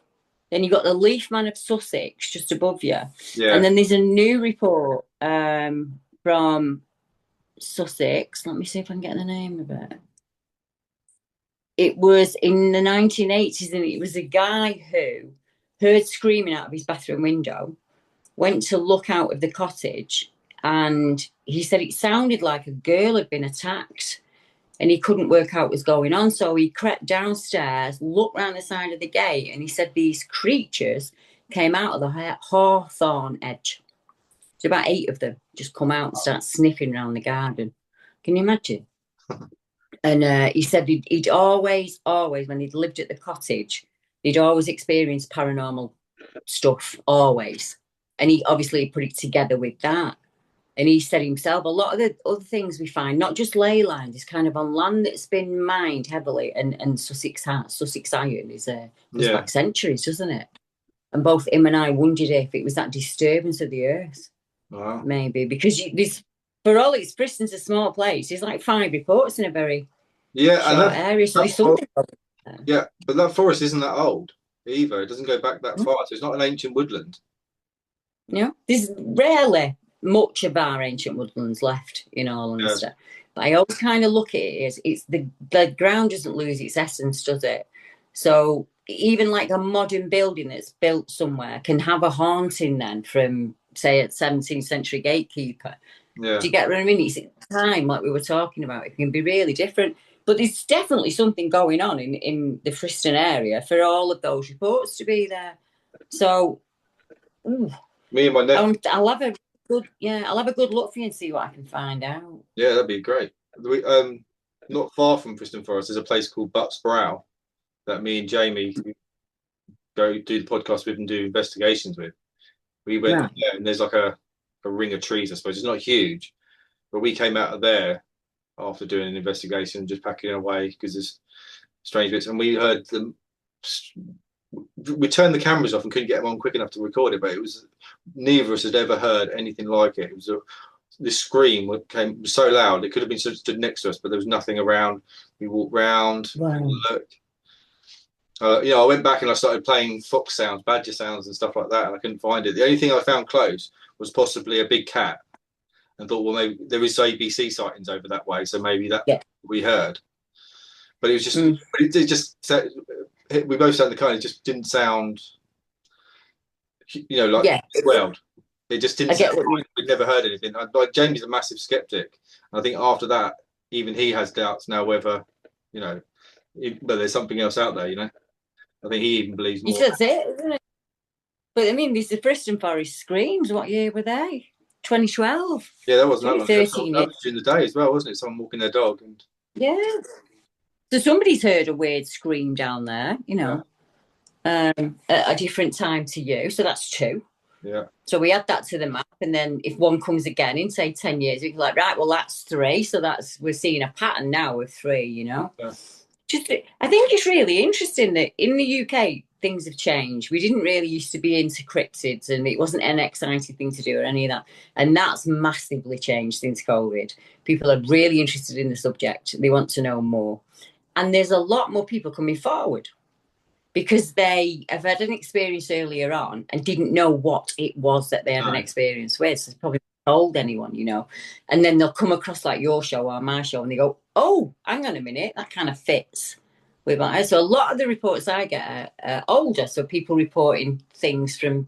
Then you've got the Leaf Man of Sussex just above you. Yeah. And then there's a new report from Sussex. Let me see if I can get the name of it. It was in the 1980s, and it was a guy who heard screaming out of his bathroom window, went to look out of the cottage, and he said it sounded like a girl had been attacked. And he couldn't work out what was going on. So he crept downstairs, looked round the side of the gate, and he said these creatures came out of the hawthorn hedge. So about 8 of them just come out and start sniffing around the garden. Can you imagine? And he said he'd always, when he'd lived at the cottage, he'd always experienced paranormal stuff, always. And he obviously put it together with that. And he said himself, a lot of the other things we find, not just ley lines, is kind of on land that's been mined heavily. And Sussex iron is goes back centuries, doesn't it? And both him and I wondered if it was that disturbance of the earth. Wow. Maybe. Because for all it's Friston's a small place. There's like 5 reports in a very short area. So there's something there. Yeah, but that forest isn't that old either. It doesn't go back that far. So it's not an ancient woodland. No, there's rarely much of our ancient woodlands left, in all honesty. But I always kind of look at it as it's the ground doesn't lose its essence, does it? So even like a modern building that's built somewhere can have a haunting then from, say, a 17th century gatekeeper. Yeah. Do you get what I mean? It's time, like we were talking about. It can be really different. But there's definitely something going on in the Friston area for all of those reports to be there. So, me and my nephew, I'll have a good look for you and see what I can find out. Yeah, that'd be great. Not far from Friston Forest, there's a place called Butts Brow that me and Jamie go do the podcast with and do investigations with. We went there, and there's like a ring of trees, I suppose. It's not huge, but we came out of there after doing an investigation, just packing it away because there's strange bits, and we heard them. We turned the cameras off and couldn't get them on quick enough to record it, but it was neither of us had ever heard anything like it. It was this scream was so loud it could have been stood next to us, but there was nothing around. We walked round, looked. I went back and I started playing fox sounds, badger sounds, and stuff like that, and I couldn't find it. The only thing I found close was possibly a big cat, and thought, well, maybe there is ABC sightings over that way, so maybe that we heard. But it was just, it just we both said the car. It just didn't sound, like Yeah, world. It just didn't I get sound what you. like we'd never heard anything. Like Jamie's a massive skeptic. I think after that, even he has doubts now whether, but there's something else out there. I think he even believes You more. said it, isn't it? But I mean, these the Bristol Forest screams. What year were they? 2012. Yeah, that wasn't that long ago. 13 That years. was during the day as well, wasn't it? Someone walking their dog and Yeah. So somebody's heard a weird scream down there, yeah, at a different time to you. So that's two. yeah. So we add that to the map, and then if one comes again in say 10 years, we can like, right, well that's three. So we're seeing a pattern now of three. Yeah. Just I think it's really interesting that in the UK things have changed. We didn't really used to be into cryptids, and it wasn't an exciting thing to do or any of that. And that's massively changed since COVID. People are really interested in the subject. They want to know more. And there's a lot more people coming forward because they have had an experience earlier on and didn't know what it was that they had an experience with. So it's probably told anyone, and then they'll come across like your show or my show and they go, oh, hang on a minute, that kind of fits with my. So a lot of the reports I get are older, so people reporting things from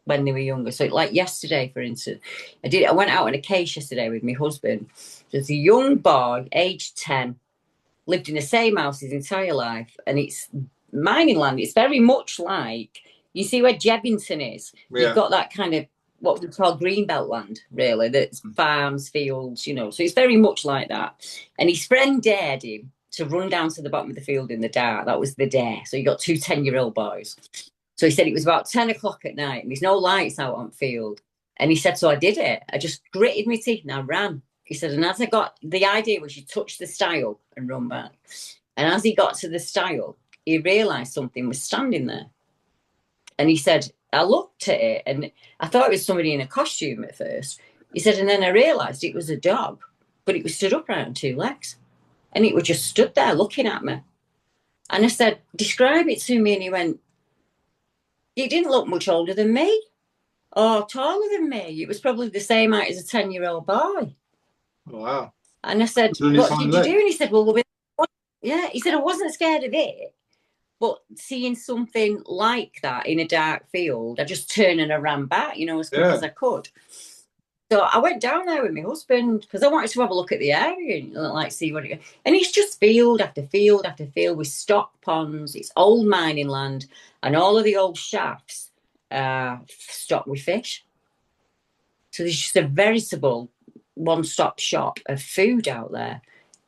when they were younger. So like yesterday, for instance, I went out on a case yesterday with my husband. There's a young boy, aged 10, lived in the same house his entire life, and it's mining land. It's very much like, you see where Jebington is. Yeah. You've got that kind of what we call greenbelt land, really. That's farms, fields, So it's very much like that. And his friend dared him to run down to the bottom of the field in the dark. That was the dare. So you got two 10-year-old boys. So he said it was about 10 o'clock at night and there's no lights out on field. And he said, so I did it. I just gritted my teeth and I ran. He said, and as I got, the idea was you touch the stile and run back. And as he got to the stile, he realised something was standing there. And he said, I looked at it and I thought it was somebody in a costume at first. He said, and then I realised it was a dog, but it was stood upright on two legs. And it was just stood there looking at me. And I said, describe it to me. And he went, it didn't look much older than me or taller than me. It was probably the same height as a 10-year-old boy. Wow. And I said, what did you do? And he said, well, yeah. He said, I wasn't scared of it. But seeing something like that in a dark field, I just turned and I ran back, as quick as I could. So I went down there with my husband because I wanted to have a look at the area and like see what it. And it's just field after field after field with stock ponds. It's old mining land, and all of the old shafts are stocked with fish. So there's just a veritable one-stop shop of food out there.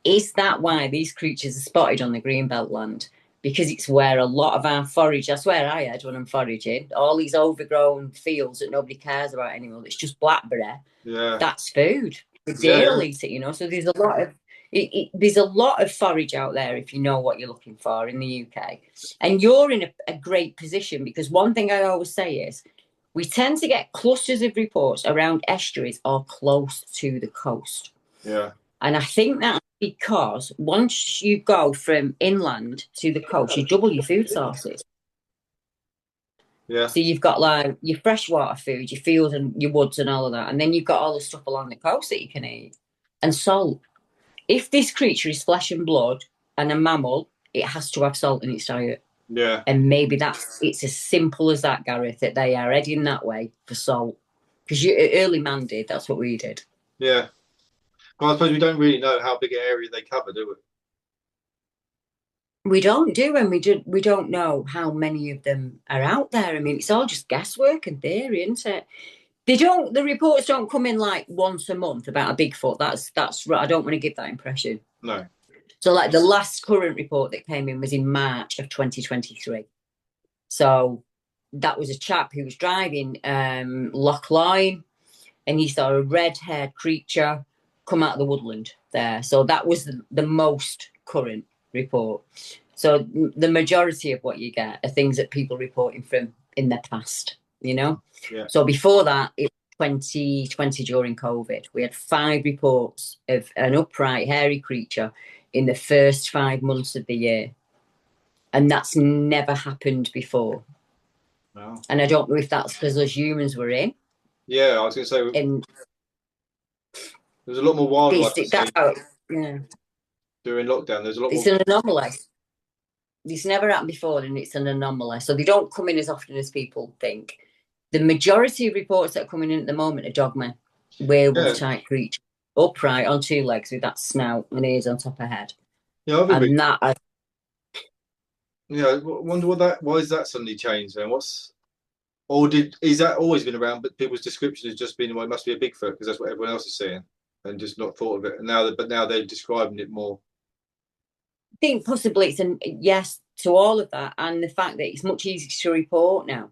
Is that why these creatures are spotted on the greenbelt land? Because it's where a lot of our forage, that's where I had when I'm foraging, all these overgrown fields that nobody cares about anymore, it's just blackberry. Yeah. That's food. The deer will eat it, So there's a lot of there's a lot of forage out there if you know what you're looking for in the UK. And you're in a great position because one thing I always say is we tend to get clusters of reports around estuaries or close to the coast. Yeah. And I think that's because once you go from inland to the coast, you double your food sources. Yeah. So you've got like your freshwater food, your fields and your woods and all of that. And then you've got all the stuff along the coast that you can eat. And salt. If this creature is flesh and blood and a mammal, it has to have salt in its diet. Yeah. And maybe it's as simple as that, Gareth, that they are heading that way for salt. Because early man did, that's what we did. Yeah. Well, I suppose we don't really know how big an area they cover, do we? We don't do, and we don't know how many of them are out there. I mean, it's all just guesswork and theory, isn't it? The reports don't come in like once a month about a Bigfoot. That's right. I don't want to give that impression. No. So like the last current report that came in was in March of 2023. So that was a chap who was driving Loch Lyon and he saw a red-haired creature come out of the woodland there. So that was the most current report. So the majority of what you get are things that people reporting from in the past, Yeah. So before that, it was 2020 during COVID. We had 5 reports of an upright, hairy creature in the first 5 months of the year. And that's never happened before. Wow. And I don't know if that's because us humans were in. Yeah, I was going to say, there's a lot more wildlife during lockdown. There's a lot It's more. an anomaly. This never happened before, and it's an anomaly. So they don't come in as often as people think. The majority of reports that are coming in at the moment are Dogman, werewolf type creature, upright on two legs with that snout and ears on top of head. Yeah, and that. Yeah, wonder why is that suddenly changed then? Is that always been around, but people's description has just been, well, it must be a Bigfoot because that's what everyone else is saying, and just not thought of it. And now they're describing it more. I think possibly it's a yes to all of that, and the fact that it's much easier to report now.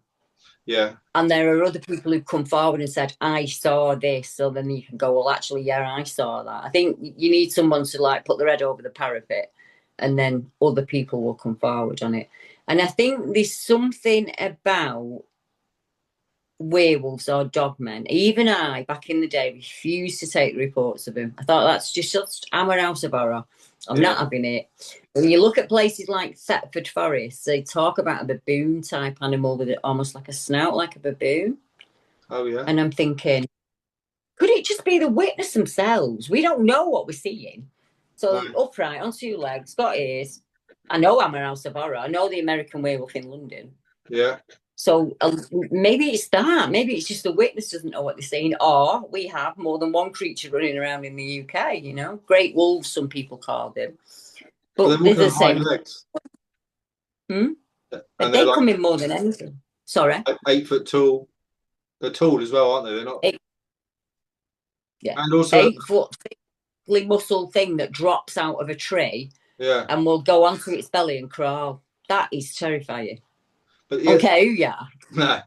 Yeah. And there are other people who've come forward and said, I saw this. So then you can go, well, actually, yeah, I saw that. I think you need someone to like put their head over the parapet, and then other people will come forward on it. And I think there's something about werewolves or dogmen. Even I, back in the day, refused to take reports of them. I thought that's just I'm a house of horror. I'm not having it. When you look at places like Thetford Forest, they talk about a baboon type animal with it almost like a snout, like a baboon. Oh yeah. And I'm thinking, could it just be the witness themselves? We don't know what we're seeing. So upright on two legs, got ears. I know I'm a house of horror. I know the American Werewolf in London. Yeah. So maybe it's that. Maybe it's just the witness doesn't know what they're seeing, or we have more than one creature running around in the UK. You know, great wolves, some people call them. But they're the same. Legs. And they come in more than anything. Sorry. 8 foot tall. They're tall as well, aren't they? They're not. Yeah. And also 8 foot thickly muscle thing that drops out of a tree. Yeah. And will go onto its belly and crawl. That is terrifying. But yeah. Nah.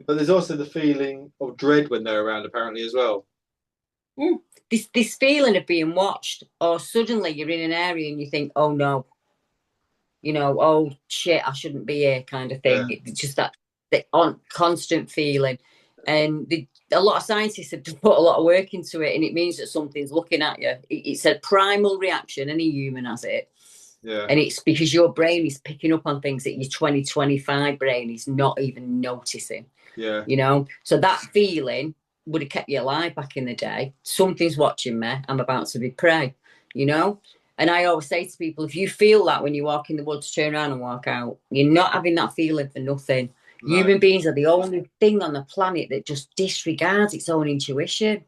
But there's also the feeling of dread when they're around, apparently, as well. This feeling of being watched, or suddenly you're in an area and you think, oh no, you know, oh shit, I shouldn't be here, kind of thing. Yeah. It's just that constant feeling. And a lot of scientists have put a lot of work into it, and it means that something's looking at you. It's a primal reaction. Any human has it. Yeah. And it's because your brain is picking up on things that your 2025 brain is not even noticing. Yeah. You know, so that feeling would have kept you alive back in the day. Something's watching me. I'm about to be prey, you know? And I always say to people, if you feel that when you walk in the woods, turn around and walk out. You're not having that feeling for nothing. No. Human beings are the only thing on the planet that just disregards its own intuition.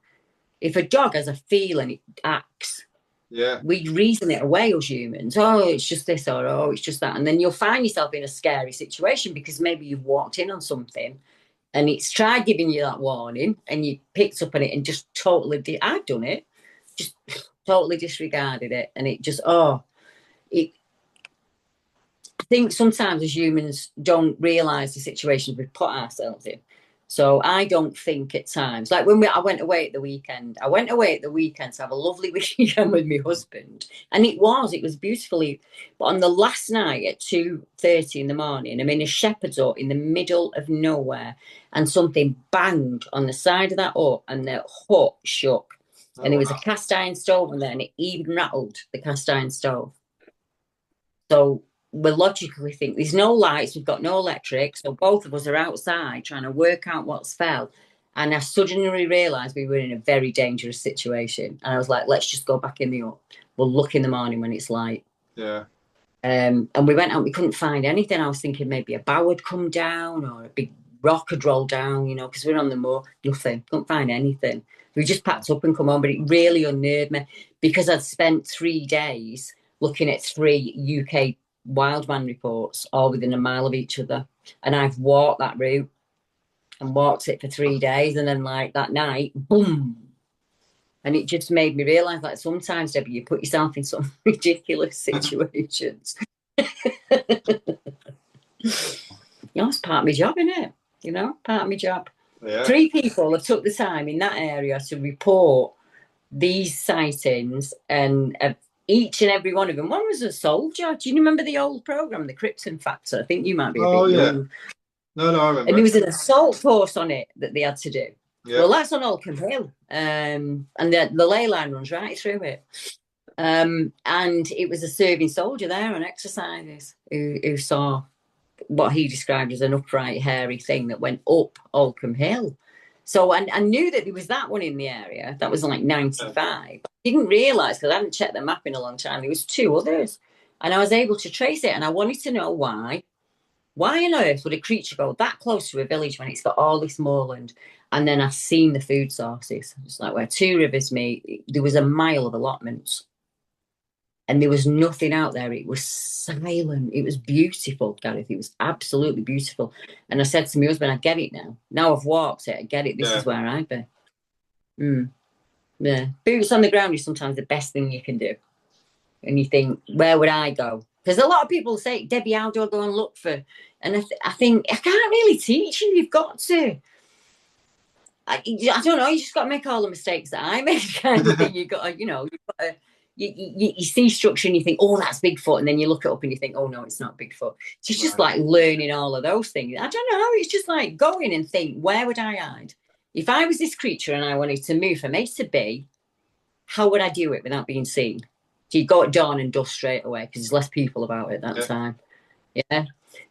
If a dog has a feeling, it acts. Yeah. We reason it away as humans. Oh, it's just this, or oh, it's just that. And then you'll find yourself in a scary situation because maybe you've walked in on something and it's tried giving you that warning and you picked up on it and just totally I've done it, just totally disregarded it. And it just, I think sometimes as humans don't realise the situations we put ourselves in. So I don't think at times, like when I went away at the weekend, to have a lovely weekend with my husband. And it was beautifully, but on the last night at 2:30 in the morning, I'm in a shepherd's hut in the middle of nowhere and something banged on the side of that hut and the hut shook. And there was a cast iron stove in there and it even rattled the cast iron stove. So we logically think there's no lights, we've got no electric, so both of us are outside trying to work out what's fell. And I suddenly realised we were in a very dangerous situation. And I was like, let's just go back in the hut. We'll look in the morning when it's light. Yeah. And we went out, we couldn't find anything. I was thinking maybe a bough had come down or a big rock had rolled down, you know, because we're on the moor. Nothing, couldn't find anything. We just packed up and come on, but it really unnerved me because I'd spent 3 days looking at 3 UK wildman reports all within a mile of each other, and I've walked that route and walked it for 3 days, and then like that night, boom, and it just made me realise that sometimes, Debbie, you put yourself in some ridiculous situations. You know, it's part of my job, isn't it? You know, part of my job. Yeah. 3 people have took the time in that area to report these sightings, and each and every one of them. One was a soldier. Do you remember the old program, the Cryptids Factor? I think you might be a bit young. No, I remember. And there was an assault course on it that they had to do. Yeah. Well, that's on Oldcombe Hill, and the ley line runs right through it. And it was a serving soldier there on exercises who saw what he described as an upright, hairy thing that went up Oldcombe Hill. So I knew that there was that one in the area. That was like 95. I didn't realise, because I hadn't checked the map in a long time, there was 2 others. And I was able to trace it, and I wanted to know why. Why on earth would a creature go that close to a village when it's got all this moorland? And then I've seen the food sources. It's like where two rivers meet, there was a mile of allotments. And there was nothing out there. It was silent. It was beautiful, Gareth. It was absolutely beautiful. And I said to my husband, I get it now. Now I've walked it, I get it. This is where I'd be. Yeah. Boots on the ground is sometimes the best thing you can do. And you think, where would I go? Because a lot of people say, Debbie, how do I go and look for? And I think, I can't really teach you. You've got to. I don't know. You just got to make all the mistakes that I made, kind of thing. You've got to, you've got to, you see structure and you think, oh, that's Bigfoot. And then you look it up and you think, oh, no, it's not Bigfoot. So it's just like learning all of those things. I don't know. It's just like go in and think, where would I hide? If I was this creature and I wanted to move from A to B, how would I do it without being seen? So you go at dawn and dusk straight away because there's less people about at that time. Yeah.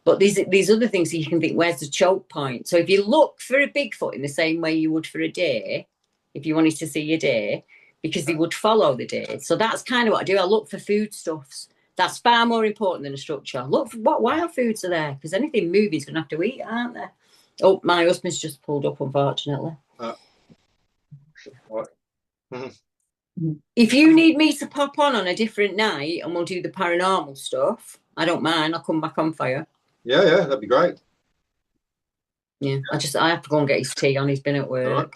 But these other things you can think, where's the choke point? So if you look for a Bigfoot in the same way you would for a deer, if you wanted to see a deer, because they would follow the deer. So that's kind of what I do. I look for foodstuffs. That's far more important than a structure. Look for what wild foods are there, because anything moving is going to have to eat, aren't they? Oh, my husband's just pulled up, unfortunately. What? If you need me to pop on a different night and we'll do the paranormal stuff, I don't mind. I'll come back on fire. Yeah, that'd be great. Yeah, I have to go and get his tea on. He's been at work.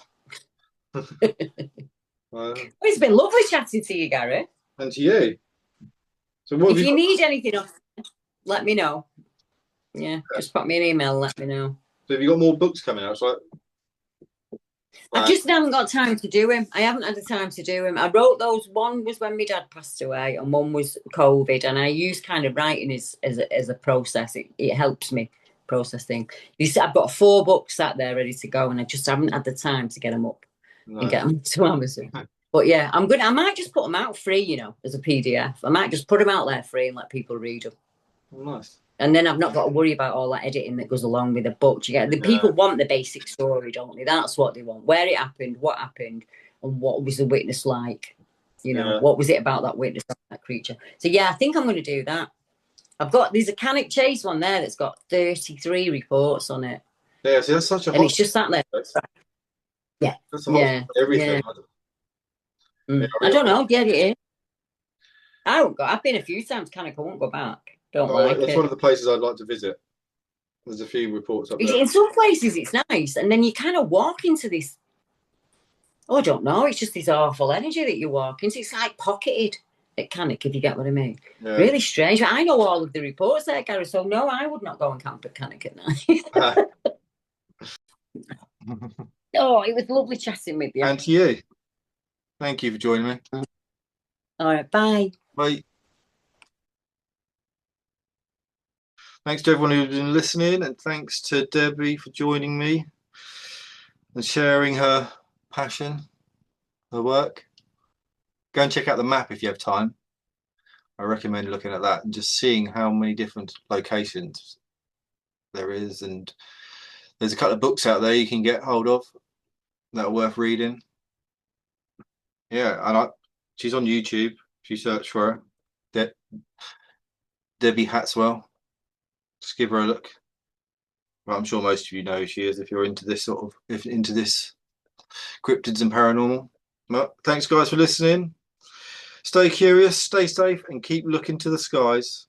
Well, it's been lovely chatting to you, Gareth. And to you. So if you need anything else, let me know. Yeah, just pop me an email and let me know. So have you got more books coming out? So I just haven't got time to do him. I haven't had the time to do him. I wrote those. One was when my dad passed away, and one was COVID. And I use kind of writing as a process. It helps me process things. I've got 4 books sat there ready to go, and I just haven't had the time to get them up and get them to Amazon. But yeah, I might just put them out free, as a PDF. I might just put them out there free and let people read them. Oh, nice. And then I've not got to worry about all that editing that goes along with a book. The people want the basic story, don't they? That's what they want. Where it happened, what happened, and what was the witness like? What was it about that witness, that creature? So yeah, I think I'm going to do that. There's a Cannock Chase one there that's got 33 reports on it. Yeah, see, that's such a and it's just sat there. Yeah. That's everything. Yeah. I don't know. Yeah, it is. I've been a few times, Cannock. I won't go back. That's one of the places I'd like to visit. There's a few reports up there. In some places it's nice, and then you kind of walk into this. Oh, I don't know. It's just this awful energy that you walk into. It's like pocketed at Cannock, if you get what I mean. Yeah. Really strange. I know all of the reports there, Gareth. So no, I would not go and camp at Cannock at night. Oh, it was lovely chatting with you. And to you. Thank you for joining me. All right, bye. Bye. Thanks to everyone who's been listening, and thanks to Debbie for joining me and sharing her passion, her work. Go and check out the map if you have time. I recommend looking at that and just seeing how many different locations there is. And there's a couple of books out there you can get hold of that are worth reading. Yeah, and she's on YouTube. If you search for her, Debbie Hatswell. Just give her a look. Well, I'm sure most of you know who she is if you're into this into this cryptids and paranormal. Well, thanks guys for listening. Stay curious, stay safe, and keep looking to the skies.